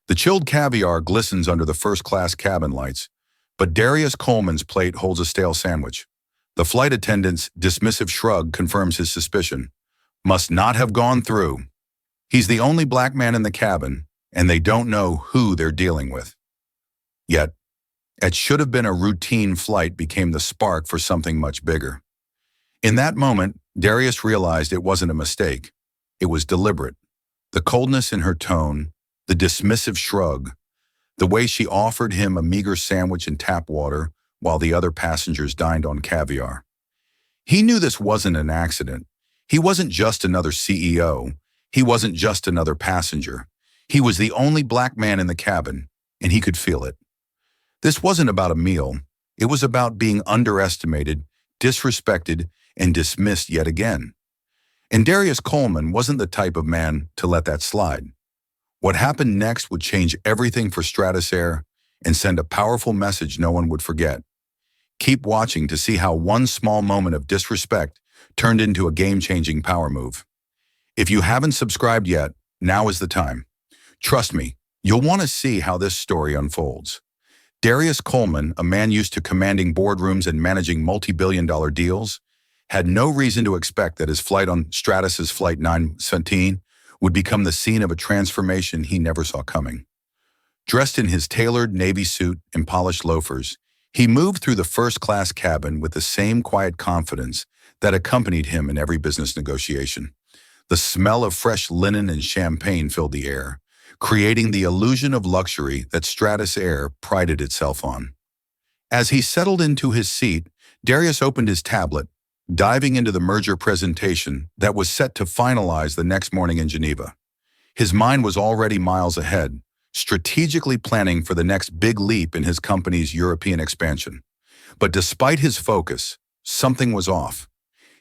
The chilled caviar glistens under the first-class cabin lights, but Darius Coleman's plate holds a stale sandwich. The flight attendant's dismissive shrug confirms his suspicion. Must not have gone through. He's the only black man in the cabin, and they don't know who they're dealing with. Yet, it should have been a routine flight became the spark for something much bigger. In that moment, Darius realized it wasn't a mistake. It was deliberate. The coldness in her tone, the dismissive shrug, the way she offered him a meager sandwich and tap water while the other passengers dined on caviar. He knew this wasn't an accident. He wasn't just another CEO. He wasn't just another passenger. He was the only black man in the cabin, and he could feel it. This wasn't about a meal. It was about being underestimated, disrespected, and dismissed yet again. And Darius Coleman wasn't the type of man to let that slide. What happened next would change everything for Stratus Air and send a powerful message no one would forget. Keep watching to see how one small moment of disrespect turned into a game-changing power move. If you haven't subscribed yet, now is the time. Trust me, you'll want to see how this story unfolds. Darius Coleman, a man used to commanding boardrooms and managing multi-billion-dollar deals, had no reason to expect that his flight on Stratus's Flight 917 would become the scene of a transformation he never saw coming. Dressed in his tailored Navy suit and polished loafers, he moved through the first-class cabin with the same quiet confidence that accompanied him in every business negotiation. The smell of fresh linen and champagne filled the air, creating the illusion of luxury that Stratus Air prided itself on. As he settled into his seat, Darius opened his tablet, diving into the merger presentation that was set to finalize the next morning in Geneva. His mind was already miles ahead, strategically planning for the next big leap in his company's European expansion. But despite his focus, something was off.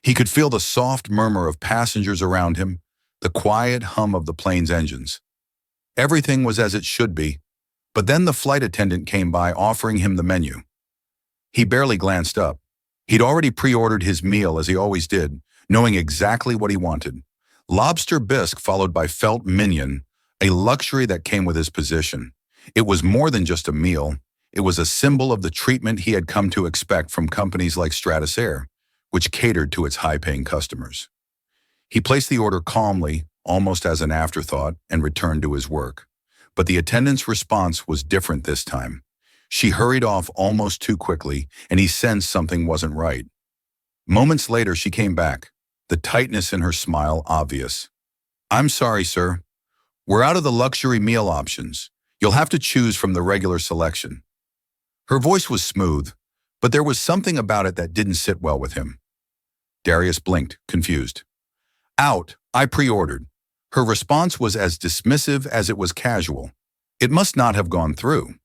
He could feel the soft murmur of passengers around him, the quiet hum of the plane's engines. Everything was as it should be, but then the flight attendant came by offering him the menu. He barely glanced up. He'd already pre-ordered his meal as he always did, knowing exactly what he wanted. Lobster bisque followed by felt mignon, a luxury that came with his position. It was more than just a meal. It was a symbol of the treatment he had come to expect from companies like Stratus Air, which catered to its high-paying customers. He placed the order calmly, almost as an afterthought, and returned to his work. But the attendant's response was different this time. She hurried off almost too quickly, and he sensed something wasn't right. Moments later, she came back, the tightness in her smile obvious. "I'm sorry, sir. We're out of the luxury meal options. You'll have to choose from the regular selection." Her voice was smooth, but there was something about it that didn't sit well with him. Darius blinked, confused. "Out, I pre-ordered." Her response was as dismissive as it was casual. It must not have gone through.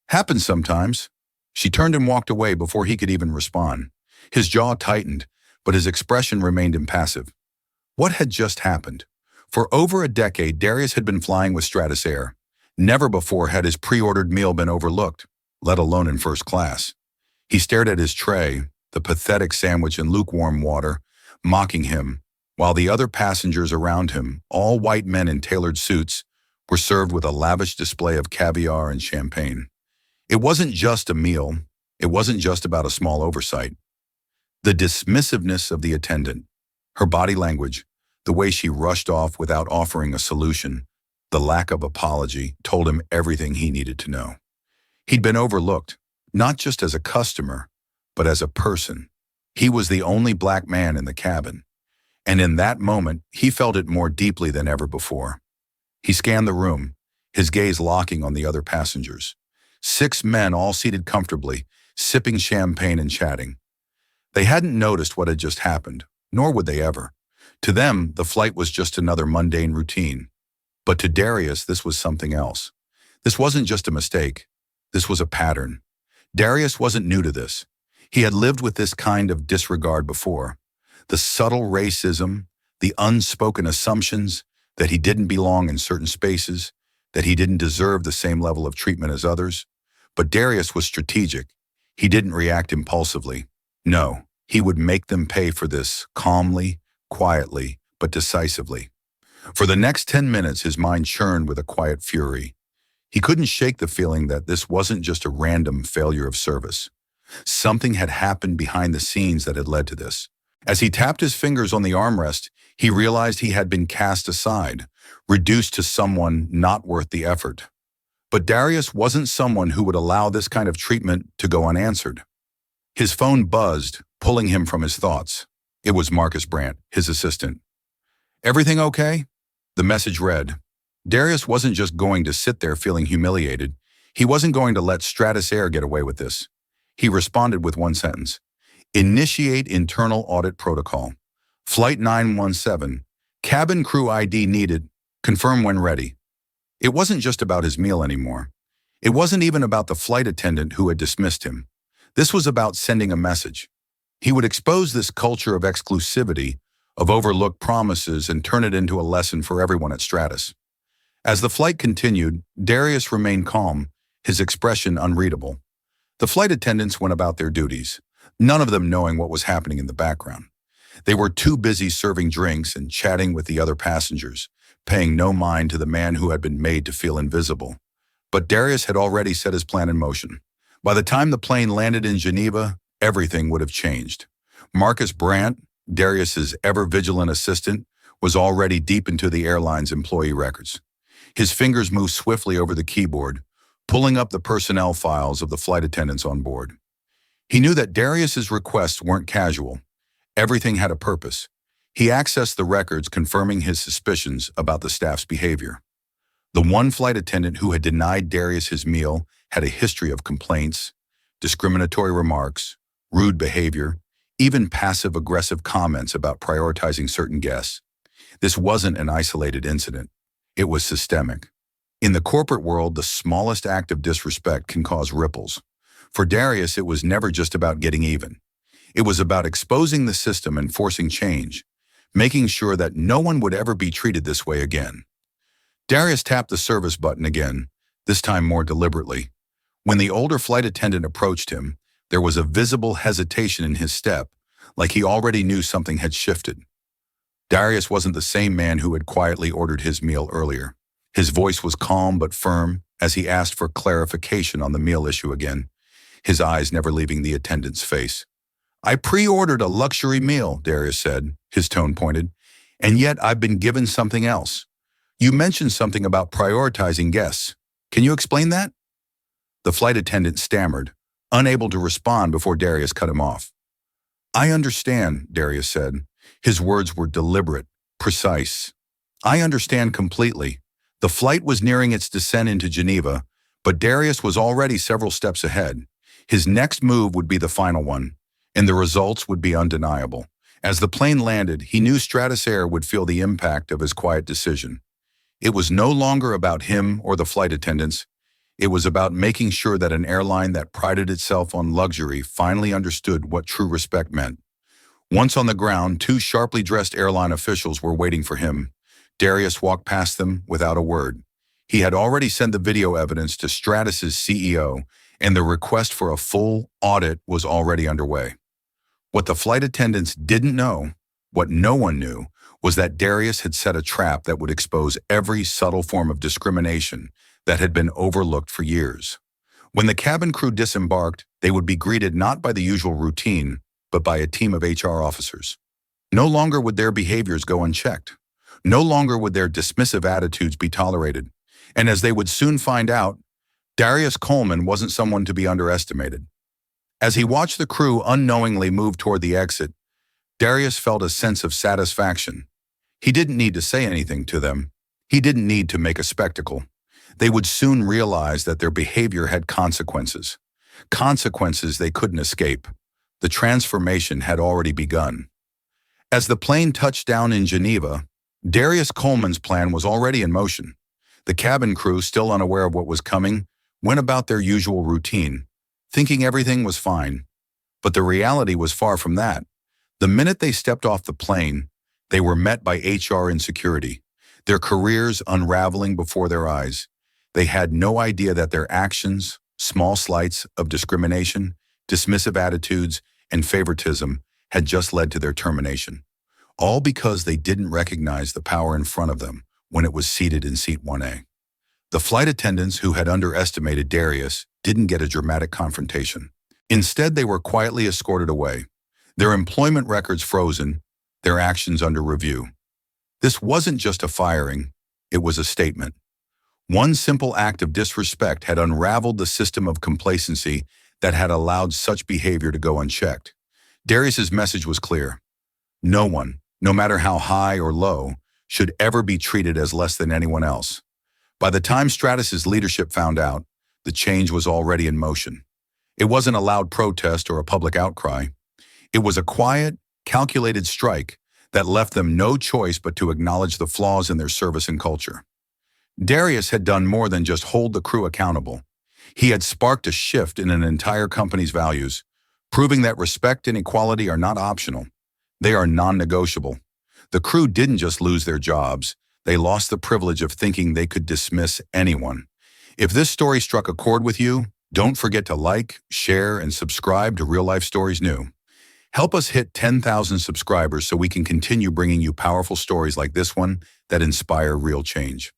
"Happens sometimes." She turned and walked away before he could even respond. His jaw tightened, but his expression remained impassive. What had just happened? For over a decade, Darius had been flying with Stratus Air. Never before had his pre-ordered meal been overlooked, let alone in first class. He stared at his tray, the pathetic sandwich and lukewarm water, mocking him, while the other passengers around him, all white men in tailored suits, were served with a lavish display of caviar and champagne. It wasn't just a meal. It wasn't just about a small oversight. The dismissiveness of the attendant, her body language, the way she rushed off without offering a solution, the lack of apology, told him everything he needed to know. He'd been overlooked, not just as a customer, but as a person. He was the only black man in the cabin. And in that moment, he felt it more deeply than ever before. He scanned the room, his gaze locking on the other passengers. 6 men all seated comfortably, sipping champagne and chatting. They hadn't noticed what had just happened, nor would they ever. To them, the flight was just another mundane routine. But to Darius, this was something else. This wasn't just a mistake. This was a pattern. Darius wasn't new to this. He had lived with this kind of disregard before. The subtle racism, the unspoken assumptions that he didn't belong in certain spaces, that he didn't deserve the same level of treatment as others. But Darius was strategic. He didn't react impulsively. No, he would make them pay for this calmly, quietly, but decisively. For the next 10 minutes, his mind churned with a quiet fury. He couldn't shake the feeling that this wasn't just a random failure of service. Something had happened behind the scenes that had led to this. As he tapped his fingers on the armrest, he realized he had been cast aside, reduced to someone not worth the effort. But Darius wasn't someone who would allow this kind of treatment to go unanswered. His phone buzzed, pulling him from his thoughts. It was Marcus Brandt, his assistant. "Everything okay?" The message read. Darius wasn't just going to sit there feeling humiliated. He wasn't going to let Stratus Air get away with this. He responded with one sentence. "Initiate internal audit protocol. Flight 917. Cabin crew ID needed. Confirm when ready." It wasn't just about his meal anymore. It wasn't even about the flight attendant who had dismissed him. This was about sending a message. He would expose this culture of exclusivity, of overlooked promises, and turn it into a lesson for everyone at Stratus. As the flight continued, Darius remained calm, his expression unreadable. The flight attendants went about their duties, none of them knowing what was happening in the background. They were too busy serving drinks and chatting with the other passengers, paying no mind to the man who had been made to feel invisible. But Darius had already set his plan in motion. By the time the plane landed in Geneva, everything would have changed. Marcus Brandt, Darius's ever-vigilant assistant, was already deep into the airline's employee records. His fingers moved swiftly over the keyboard, pulling up the personnel files of the flight attendants on board. He knew that Darius's requests weren't casual. Everything had a purpose. He accessed the records confirming his suspicions about the staff's behavior. The one flight attendant who had denied Darius his meal had a history of complaints, discriminatory remarks, rude behavior, even passive-aggressive comments about prioritizing certain guests. This wasn't an isolated incident. It was systemic. In the corporate world, the smallest act of disrespect can cause ripples. For Darius, it was never just about getting even. It was about exposing the system and forcing change, making sure that no one would ever be treated this way again. Darius tapped the service button again, this time more deliberately. When the older flight attendant approached him, there was a visible hesitation in his step, like he already knew something had shifted. Darius wasn't the same man who had quietly ordered his meal earlier. His voice was calm but firm as he asked for clarification on the meal issue again, his eyes never leaving the attendant's face. "I pre-ordered a luxury meal," Darius said, his tone pointed, "and yet I've been given something else. You mentioned something about prioritizing guests. Can you explain that?" The flight attendant stammered, unable to respond before Darius cut him off. "I understand," Darius said. His words were deliberate, precise. "I understand completely." The flight was nearing its descent into Geneva, but Darius was already several steps ahead. His next move would be the final one, and the results would be undeniable. As the plane landed, he knew Stratus Air would feel the impact of his quiet decision. It was no longer about him or the flight attendants. It was about making sure that an airline that prided itself on luxury finally understood what true respect meant. Once on the ground, two sharply dressed airline officials were waiting for him. Darius walked past them without a word. He had already sent the video evidence to Stratus's CEO, and the request for a full audit was already underway. What the flight attendants didn't know, what no one knew, was that Darius had set a trap that would expose every subtle form of discrimination that had been overlooked for years. When the cabin crew disembarked, they would be greeted not by the usual routine, but by a team of HR officers. No longer would their behaviors go unchecked. No longer would their dismissive attitudes be tolerated. And as they would soon find out, Darius Coleman wasn't someone to be underestimated. As he watched the crew unknowingly move toward the exit, Darius felt a sense of satisfaction. He didn't need to say anything to them. He didn't need to make a spectacle. They would soon realize that their behavior had consequences. Consequences they couldn't escape. The transformation had already begun. As the plane touched down in Geneva, Darius Coleman's plan was already in motion. The cabin crew, still unaware of what was coming, went about their usual routine, thinking everything was fine. But the reality was far from that. The minute they stepped off the plane, they were met by HR insecurity, their careers unraveling before their eyes. They had no idea that their actions, small slights of discrimination, dismissive attitudes, and favoritism had just led to their termination. All because they didn't recognize the power in front of them when it was seated in seat 1A. The flight attendants who had underestimated Darius didn't get a dramatic confrontation. Instead, they were quietly escorted away, their employment records frozen, their actions under review. This wasn't just a firing, it was a statement. One simple act of disrespect had unraveled the system of complacency that had allowed such behavior to go unchecked. Darius's message was clear. No one, no matter how high or low, should ever be treated as less than anyone else. By the time Stratus's leadership found out, the change was already in motion. It wasn't a loud protest or a public outcry. It was a quiet, calculated strike that left them no choice but to acknowledge the flaws in their service and culture. Darius had done more than just hold the crew accountable. He had sparked a shift in an entire company's values, proving that respect and equality are not optional. They are non-negotiable. The crew didn't just lose their jobs, they lost the privilege of thinking they could dismiss anyone. If this story struck a chord with you, don't forget to like, share, and subscribe to Real Life Stories New. Help us hit 10,000 subscribers so we can continue bringing you powerful stories like this one that inspire real change.